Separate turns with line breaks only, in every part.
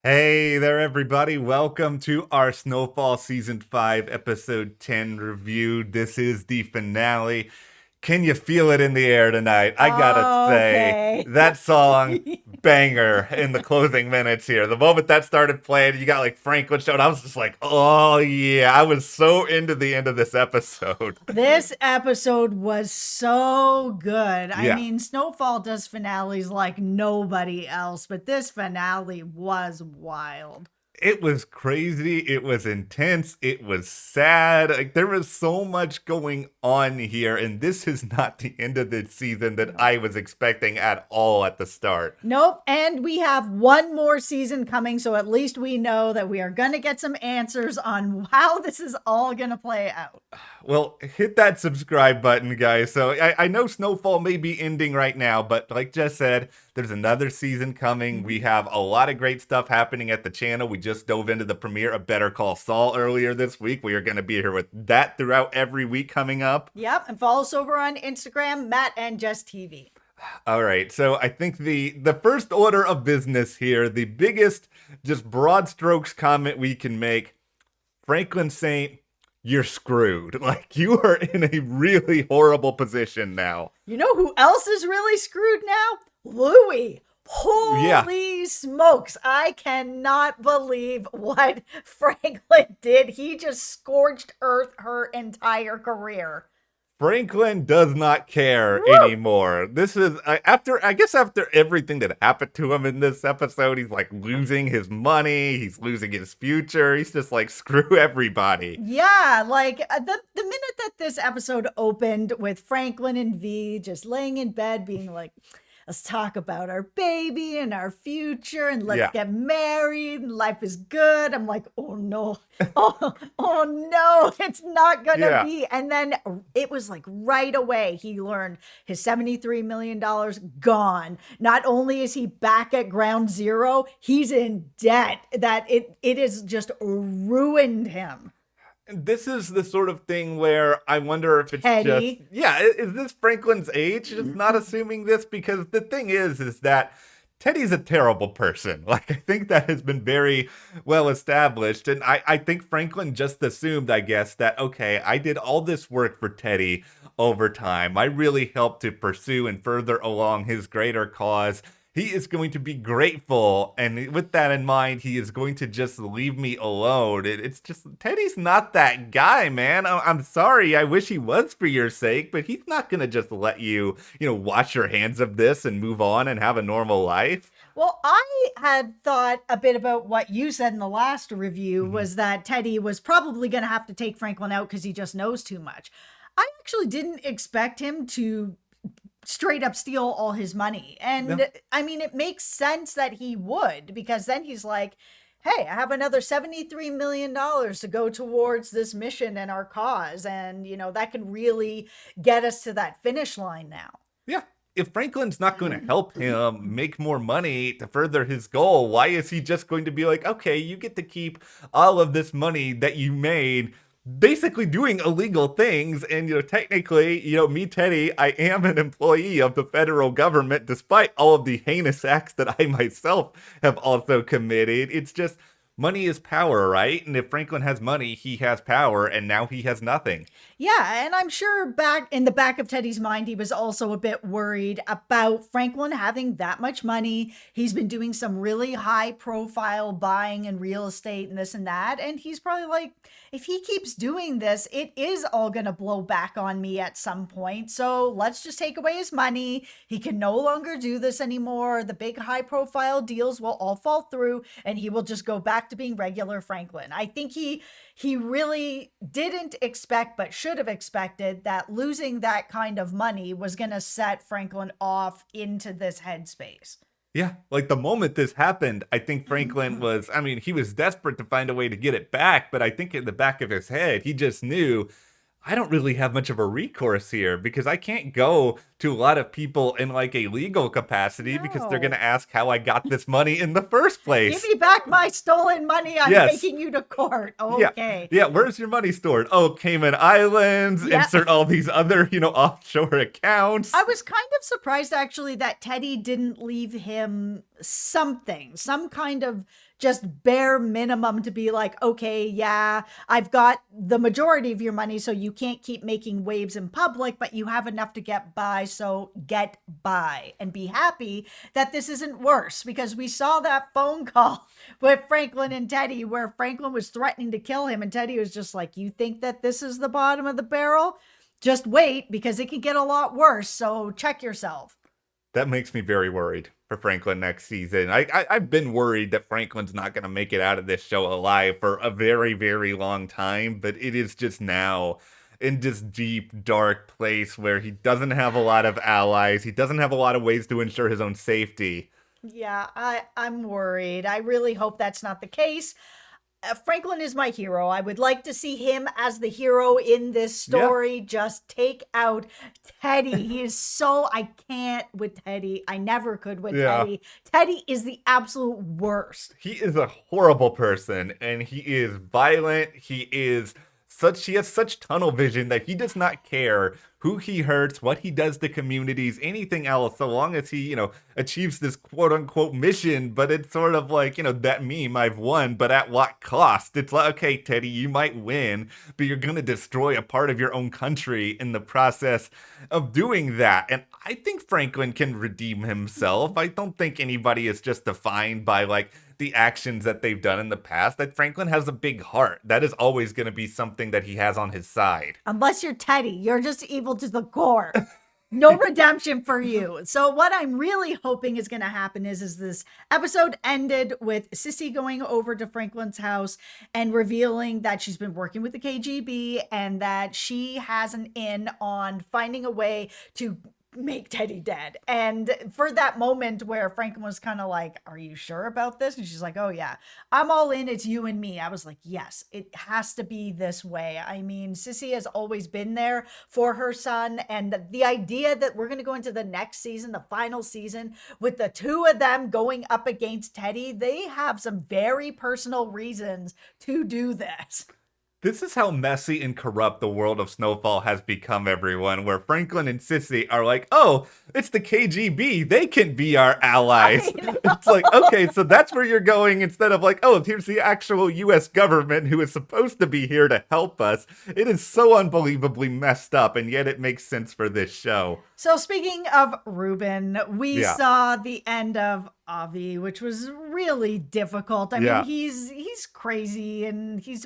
Hey there, everybody. Welcome to our Snowfall Season 5, Episode 10 review. This is the finale. Can you feel it in the air tonight? I gotta say,
Okay.
that song, banger in the closing minutes here. The moment that started playing, you got like Franklin showing. I was just like, oh yeah, I was so into the end of this episode.
This episode was so good. I
Yeah.
mean, Snowfall does finales like nobody else, but this finale was wild.
It was crazy. It was intense. It was sad. Like there was so much going on here, and this is not the end of the season that I was expecting at all at the start.
Nope. And we have one more season coming, so at least we know that we are going to get some answers on how this is all going to play out.
Well, hit that subscribe button, guys. So I know Snowfall may be ending right now, but like Jess said, there's another season coming. We have a lot of great stuff happening at the channel. We just dove into the premiere of Better Call Saul earlier this week. We are going to be here with that throughout every week coming up.
Yep. And follow us over on Instagram, Matt and Jess TV.
All right, so I think the first order of business here, the biggest, just broad strokes comment we can make, Franklin Saint, you're screwed. Like you are in a really horrible position now.
You know who else is really screwed now? Louie.
Yeah,
Holy smokes. I cannot believe what Franklin did. He just scorched earth her entire career.
Franklin does not care
Woo!
anymore. This is I guess after everything that happened to him in this episode, he's like losing his money, he's losing his future. He's just like screw everybody.
Yeah, like the minute that this episode opened with Franklin and V just laying in bed being like, let's talk about our baby and our future and let's
Yeah.
get married and life is good. I'm like, oh no. Oh no, it's not gonna
Yeah.
be. And then it was like right away he learned his $73 million gone. Not only is he back at ground zero, he's in debt that it has just ruined him.
This is the sort of thing where I wonder if it's just,
Teddy.
yeah, is this Franklin's age? Just not assuming this, because the thing is that Teddy's a terrible person. Like, I think that has been very well established. And I think Franklin just assumed, I guess, that, okay, I did all this work for Teddy over time. I really helped to pursue and further along his greater cause. He is going to be grateful, and with that in mind, he is going to just leave me alone. It's just, Teddy's not that guy, man. I'm sorry, I wish he was for your sake, but he's not gonna just let you, wash your hands of this and move on and have a normal life.
Well, I had thought a bit about what you said in the last review
Mhm.
was that Teddy was probably going to have to take Franklin out because he just knows too much. I actually didn't expect him to straight up steal all his money.
No.
And I mean, it makes sense that he would because then he's like, hey, I have another $73 million to go towards this mission and our cause. And, that can really get us to that finish line now.
Yeah. If Franklin's not going to help him make more money to further his goal, why is he just going to be like, okay, you get to keep all of this money that you made basically doing illegal things? And, technically, me, Teddy, I am an employee of the federal government, despite all of the heinous acts that I myself have also committed. It's just money is power, right? And if Franklin has money, he has power, and now he has nothing.
Yeah, and I'm sure back in the back of Teddy's mind, he was also a bit worried about Franklin having that much money. He's been doing some really high profile buying and real estate and this and that. And he's probably like, if he keeps doing this, it is all going to blow back on me at some point. So let's just take away his money. He can no longer do this anymore. The big high profile deals will all fall through and he will just go back to being regular Franklin. I think he really didn't expect, but should have expected that losing that kind of money was going to set Franklin off into this headspace.
Yeah, like the moment this happened, I think Franklin was, I mean, he was desperate to find a way to get it back, but I think in the back of his head, he just knew I don't really have much of a recourse here because I can't go to a lot of people in like a legal capacity because they're going
No.
to ask how I got this money in the first
Give
place.
me back my stolen money. I'm
Yes.
taking you to court.
Yeah.
Okay.
Yeah. Where's your money stored? Oh, Cayman Islands.
Yeah.
Insert all these other, offshore accounts.
I was kind of surprised actually that Teddy didn't leave him something, some kind of just bare minimum to be like, okay, yeah, I've got the majority of your money, so you can't keep making waves in public, but you have enough to get by, so get by and be happy that this isn't worse, because we saw that phone call with Franklin and Teddy where Franklin was threatening to kill him and Teddy was just like, you think that this is the bottom of the barrel? Just wait, because it can get a lot worse, so check yourself.
That makes me very worried for Franklin next season. I've been worried that Franklin's not going to make it out of this show alive for a very, very long time, but it is just now in this deep, dark place where he doesn't have a lot of allies. He doesn't have a lot of ways to ensure his own safety.
Yeah, I'm worried. I really hope that's not the case. Franklin is my hero. I would like to see him as the hero in this story. Yeah. Just take out Teddy. He is so, I can't with Teddy. I never could with Teddy. Teddy is the absolute worst.
He is a horrible person, and he is violent. He has such tunnel vision that he does not care who he hurts, what he does to communities, anything else, so long as he, achieves this quote unquote mission. But it's sort of like, that meme, I've won, but at what cost? It's like, okay, Teddy, you might win, but you're going to destroy a part of your own country in the process of doing that. And I think Franklin can redeem himself. I don't think anybody is just defined by like the actions that they've done in the past. That Franklin has a big heart. That is always going to be something that he has on his side.
Unless you're Teddy, you're just evil to the core. No redemption for you. So what I'm really hoping is going to happen is this episode ended with Sissy going over to Franklin's house and revealing that she's been working with the KGB and that she has an in on finding a way to make Teddy dead. And for that moment where Franklin was kind of like, are you sure about this? And she's like, oh yeah, I'm all in. It's you and me. I was like, yes, it has to be this way. I mean, Sissy has always been there for her son. And the idea that we're going to go into the next season, the final season, with the two of them going up against Teddy, they have some very personal reasons to do this.
This is how messy and corrupt the world of Snowfall has become, everyone, where Franklin and Sissy are like, oh, it's the KGB. They can be our allies. It's like, okay, so that's where you're going instead of like, oh, here's the actual U.S. government who is supposed to be here to help us. It is so unbelievably messed up, and yet it makes sense for this show.
So speaking of Ruben, we saw the end of Avi, which was really difficult. I mean, he's crazy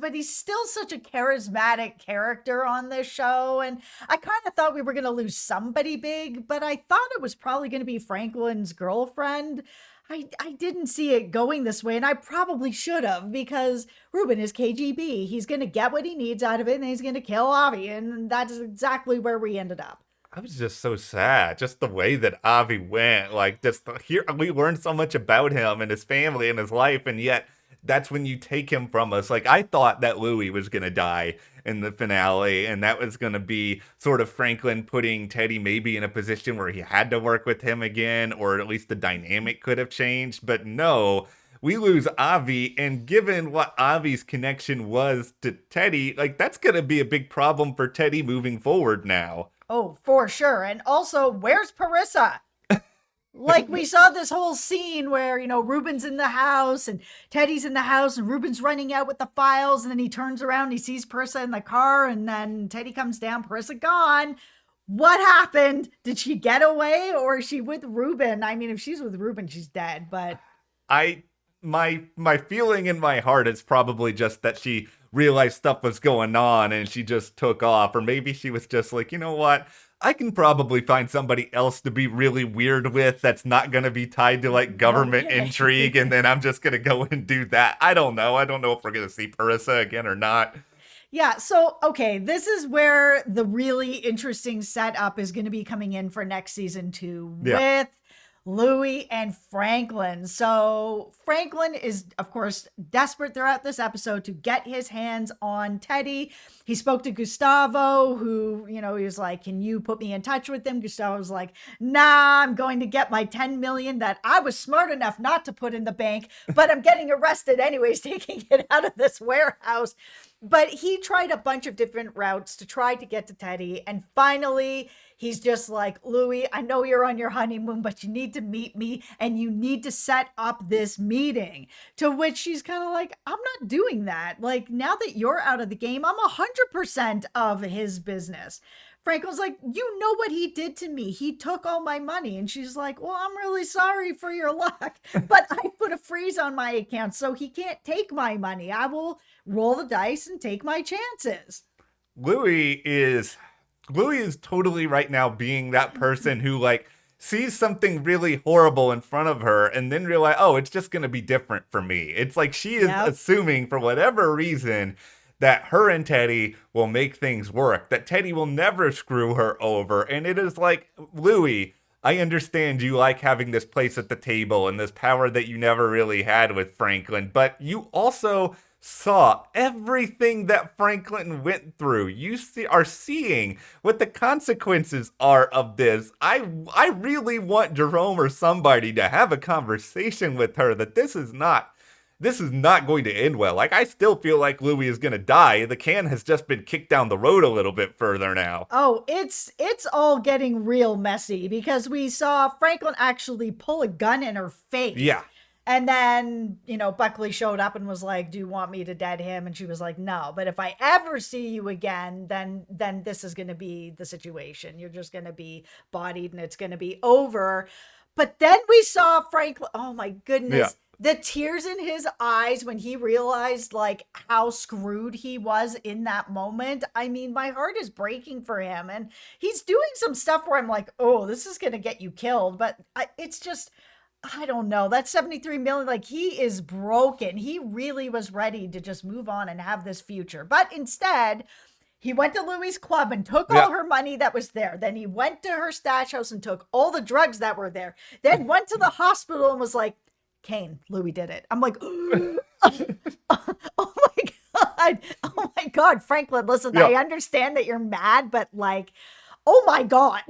but he's still such a charismatic character on this show. And I kind of thought we were going to lose somebody big, but I thought it was probably going to be Franklin's girlfriend. I didn't see it going this way, and I probably should have, because Ruben is KGB. He's going to get what he needs out of it, and he's going to kill Avi, and that's exactly where we ended up.
I was just so sad, just the way that Avi went. Like, just here, we learned so much about him and his family and his life, and yet that's when you take him from us. Like, I thought that Louie was going to die in the finale, and that was going to be sort of Franklin putting Teddy maybe in a position where he had to work with him again, or at least the dynamic could have changed. But no, we lose Avi, and given what Avi's connection was to Teddy, like, that's going to be a big problem for Teddy moving forward now.
Oh, for sure. And also, where's Parissa? Like, we saw this whole scene where, Ruben's in the house and Teddy's in the house and Ruben's running out with the files. And then he turns around, he sees Parissa in the car, and then Teddy comes down, Parissa gone. What happened? Did she get away, or is she with Ruben? I mean, if she's with Ruben, she's dead, but
my feeling in my heart is probably just that she realized stuff was going on and she just took off. Or maybe she was just like, you know what? I can probably find somebody else to be really weird with that's not going to be tied to like government intrigue. And then I'm just going to go and do that. I don't know. I don't know if we're going to see Parissa again or not.
Yeah, so, okay, this is where the really interesting setup is going to be coming in for next season 2 with Louis and Franklin. So Franklin is, of course, desperate throughout this episode to get his hands on Teddy. He spoke to Gustavo, who, he was like, can you put me in touch with him? Gustavo was like, nah, I'm going to get my 10 million that I was smart enough not to put in the bank, but I'm getting arrested anyways, taking it out of this warehouse. But he tried a bunch of different routes to try to get to Teddy. And finally, he's just like, Louis, I know you're on your honeymoon, but you need to meet me and you need to set up this meeting. To which she's kind of like, I'm not doing that. Like, now that you're out of the game, I'm 100% of his business. Franklin's like, you know what he did to me. He took all my money. And she's like, well, I'm really sorry for your luck, but I put a freeze on my account, so he can't take my money. I will roll the dice and take my chances.
Louis is totally right now being that person who like sees something really horrible in front of her and then realize, oh, it's just going to be different for me. It's like she is assuming for whatever reason that her and Teddy will make things work, that Teddy will never screw her over. And it is like, Louis, I understand you like having this place at the table and this power that you never really had with Franklin, but you also saw everything that Franklin went through. You are seeing what the consequences are of this. I really want Jerome or somebody to have a conversation with her that this is not going to end well. Like, I still feel like Louis is going to die. The can has just been kicked down the road a little bit further now.
Oh, it's all getting real messy because we saw Franklin actually pull a gun in her face.
Yeah.
And then, Buckley showed up and was like, do you want me to dead him? And she was like, no, but if I ever see you again, then this is going to be the situation. You're just going to be bodied and it's going to be over. But then we saw Franklin. Oh my goodness. Yeah. The tears in his eyes when he realized like how screwed he was in that moment. I mean, my heart is breaking for him. And he's doing some stuff where I'm like, oh, this is going to get you killed. But it's just, I don't know. That 73 million, like, he is broken. He really was ready to just move on and have this future. But instead, he went to Louie's club and took all her money that was there. Then he went to her stash house and took all the drugs that were there. Then went to the hospital and was like, Kane, Louis did it. I'm like, oh my God. Oh my God, Franklin, listen, I understand that you're mad, but like, oh my God.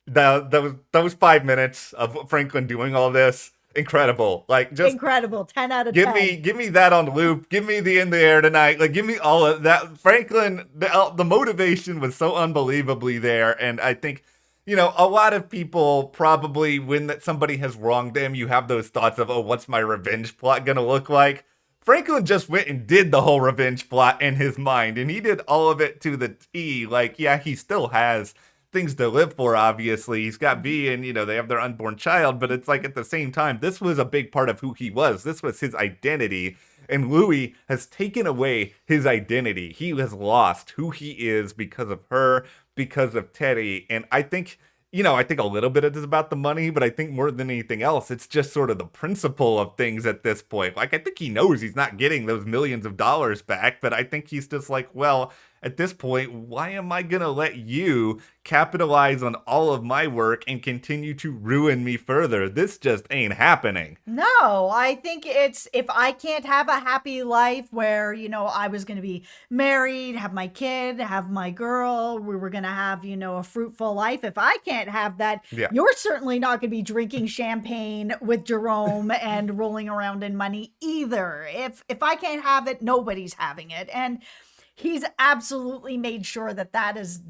Those 5 minutes of Franklin doing all this, incredible. Like, just
incredible. 10 out of 10.
Give me that on loop. Give me the In the Air Tonight. Like, give me all of that. Franklin, the motivation was so unbelievably there, and I think, a lot of people probably, when somebody has wronged them, you have those thoughts of, oh, what's my revenge plot gonna look like? Franklin just went and did the whole revenge plot in his mind, and he did all of it to the T. Like, yeah, he still has things to live for, obviously. He's got V and, they have their unborn child, but it's like at the same time, this was a big part of who he was. This was his identity, and Louis has taken away his identity. He has lost who he is because of her, because of Teddy, and I think a little bit of it is about the money, but I think more than anything else, it's just sort of the principle of things at this point. Like, I think he knows he's not getting those millions of dollars back, but I think he's just like, well, at this point, why am I going to let you capitalize on all of my work and continue to ruin me further? This just ain't happening.
No, I think it's, if I can't have a happy life where, I was going to be married, have my kid, have my girl, we were going to have, a fruitful life. If I can't have that, you're certainly not going to be drinking champagne with Jerome and rolling around in money either. If I can't have it, nobody's having it. And he's absolutely made sure that is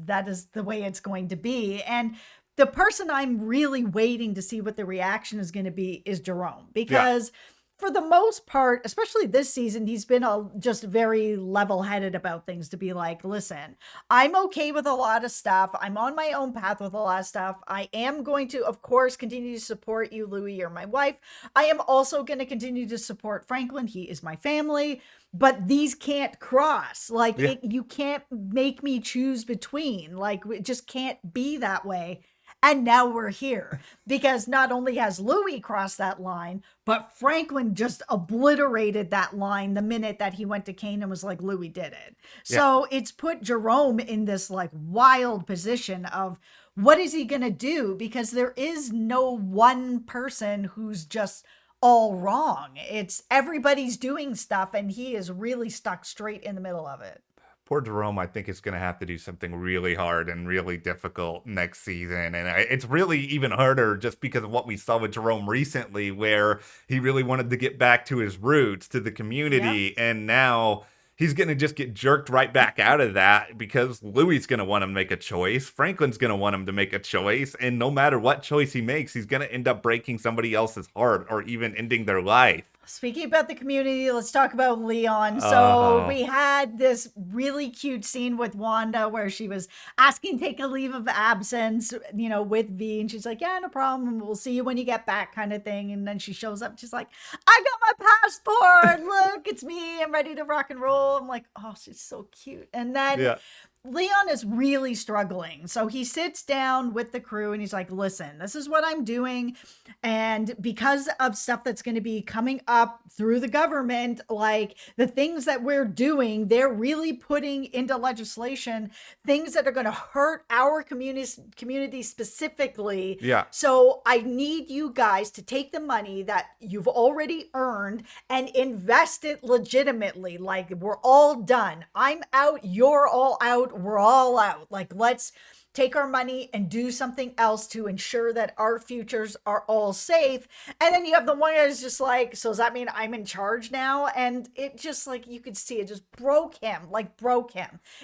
the way it's going to be. And the person I'm really waiting to see what the reaction is going to be is Jerome, because for the most part, especially this season, he's been just very level-headed about things, to be like, listen, I'm okay with a lot of stuff. I'm on my own path with a lot of stuff. I am going to, of course, continue to support you, Louis. You're my wife. I am also going to continue to support Franklin. He is my family. But these can't cross. Like, you can't make me choose between. Like, it just can't be that way. And now we're here because not only has Louis crossed that line, but Franklin just obliterated that line the minute that he went to KANE and was like, Louis did it. So it's put Jerome in this like wild position of, what is he going to do? Because there is no one person who's just all wrong. It's everybody's doing stuff, and he is really stuck straight in the middle of it.
Poor Jerome, I think, is going to have to do something really hard and really difficult next season. And it's really even harder just because of what we saw with Jerome recently, where he really wanted to get back to his roots, to the community. Yep. And now he's going to just get jerked right back out of that because Louie's going to want him to make a choice. Franklin's going to want him to make a choice. And no matter what choice he makes, he's going to end up breaking somebody else's heart or even ending their life.
Speaking about the community, let's talk about Leon. So we had this really cute scene with Wanda where she was asking to take a leave of absence, with V. And she's like, yeah, no problem. We'll see you when you get back kind of thing. And then she shows up. She's like, I got my passport. Look, it's me. I'm ready to rock and roll. I'm like, oh, she's so cute. And then Leon is really struggling. So he sits down with the crew and he's like, listen, this is what I'm doing. And because of stuff that's going to be coming up through the government, like the things that we're doing, they're really putting into legislation things that are going to hurt our community specifically.
Yeah.
So I need you guys to take the money that you've already earned and invest it legitimately. Like, we're all done. I'm out. You're all out. We're all out. Like, let's take our money and do something else to ensure that our futures are all safe. And then you have the one that's just like, so does that mean I'm in charge now? And it just, like, you could see it just broke him.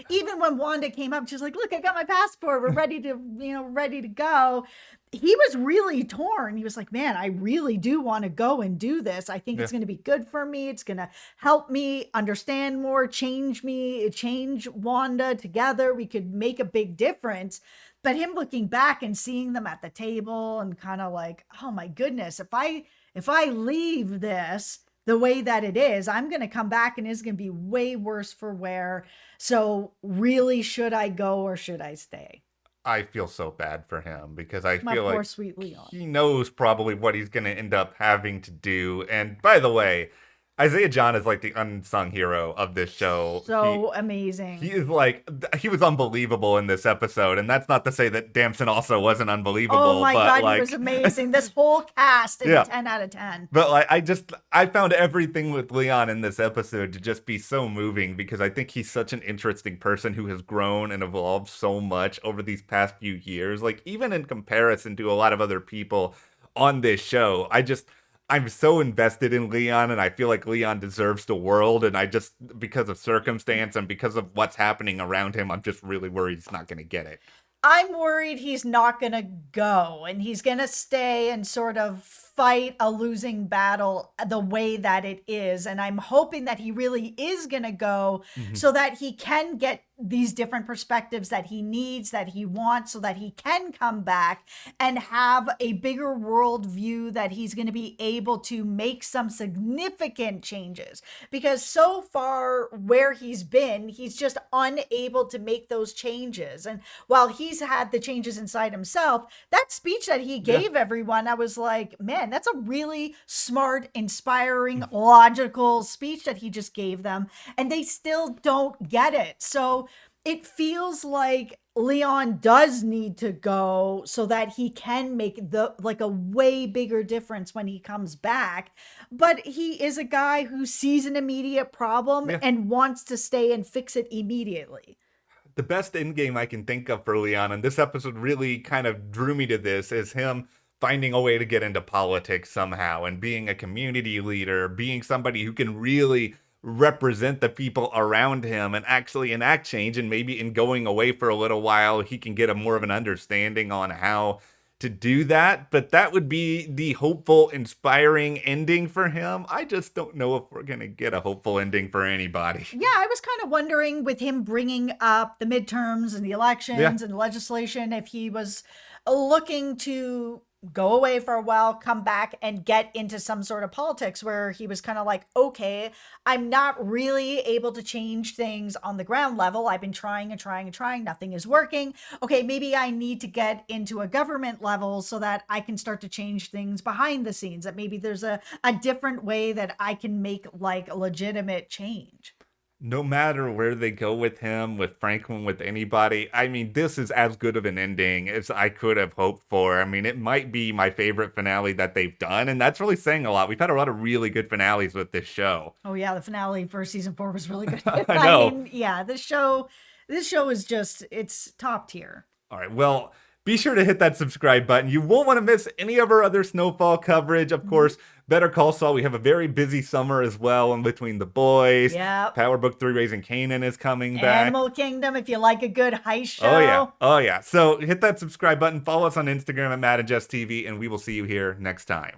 Even when Wanda came up, she's like, look, I got my passport. We're ready to, ready to go. He was really torn. He was like, man, I really do want to go and do this. I think it's going to be good for me. It's going to help me understand more, change Wanda together. We could make a big difference. But him looking back and seeing them at the table and kind of like, oh my goodness, if I leave this the way that it is, I'm going to come back and it's going to be way worse for wear. So really, should I go or should I stay?
I feel so bad for him because I feel
like
sweet Leon. He knows probably what he's going to end up having to do. And by the way, Isaiah John is like the unsung hero of this show.
So amazing.
He is like, he was unbelievable in this episode. And that's not to say that Damson also wasn't unbelievable.
Oh my God,
like,
he was amazing. This whole cast is a 10 out of 10.
But like, I found everything with Leon in this episode to just be so moving because I think he's such an interesting person who has grown and evolved so much over these past few years. Like, even in comparison to a lot of other people on this show, I'm so invested in Leon, and I feel like Leon deserves the world, and because of circumstance and because of what's happening around him, I'm just really worried he's not going to get it.
I'm worried he's not going to go, and he's going to stay and sort of fight a losing battle the way that it is. And I'm hoping that he really is going to go so that he can get these different perspectives that he needs, that he wants, so that he can come back and have a bigger world view, that he's going to be able to make some significant changes. Because so far where he's been, he's just unable to make those changes. And while he's had the changes inside himself, that speech that he gave everyone, I was like, man, that's a really smart, inspiring, logical speech that he just gave them. And they still don't get it. So it feels like Leon does need to go so that he can make a way bigger difference when he comes back. But he is a guy who sees an immediate problem and wants to stay and fix it immediately.
The best endgame I can think of for Leon, and this episode really kind of drew me to this, is him finding a way to get into politics somehow and being a community leader, being somebody who can really represent the people around him and actually enact change. And maybe in going away for a little while, he can get more of an understanding on how to do that. But that would be the hopeful, inspiring ending for him. I just don't know if we're going to get a hopeful ending for anybody.
Yeah, I was kind of wondering with him bringing up the midterms and the elections and legislation, if he was looking to go away for a while, come back and get into some sort of politics where he was kind of like, okay, I'm not really able to change things on the ground level. I've been trying and trying and trying. Nothing is working. Okay, maybe I need to get into a government level so that I can start to change things behind the scenes, that maybe there's a different way that I can make like legitimate change.
No matter where they go with him, with Franklin, with anybody, I mean, this is as good of an ending as I could have hoped for. I mean, it might be my favorite finale that they've done, and that's really saying a lot. We've had a lot of really good finales with this show.
Oh yeah, the finale for season 4 was really good.
I know.
mean, yeah, this show is just, it's top tier.
All right, well, be sure to hit that subscribe button. You won't want to miss any of our other Snowfall coverage. Of course, Better Call Saul, we have a very busy summer as well in between The Boys.
Yep.
Power Book 3 Raising Kanan is coming back.
Animal Kingdom, if you like a good heist show.
Oh, yeah. Oh, yeah. So hit that subscribe button. Follow us on Instagram at Matt and Jess TV, and we will see you here next time.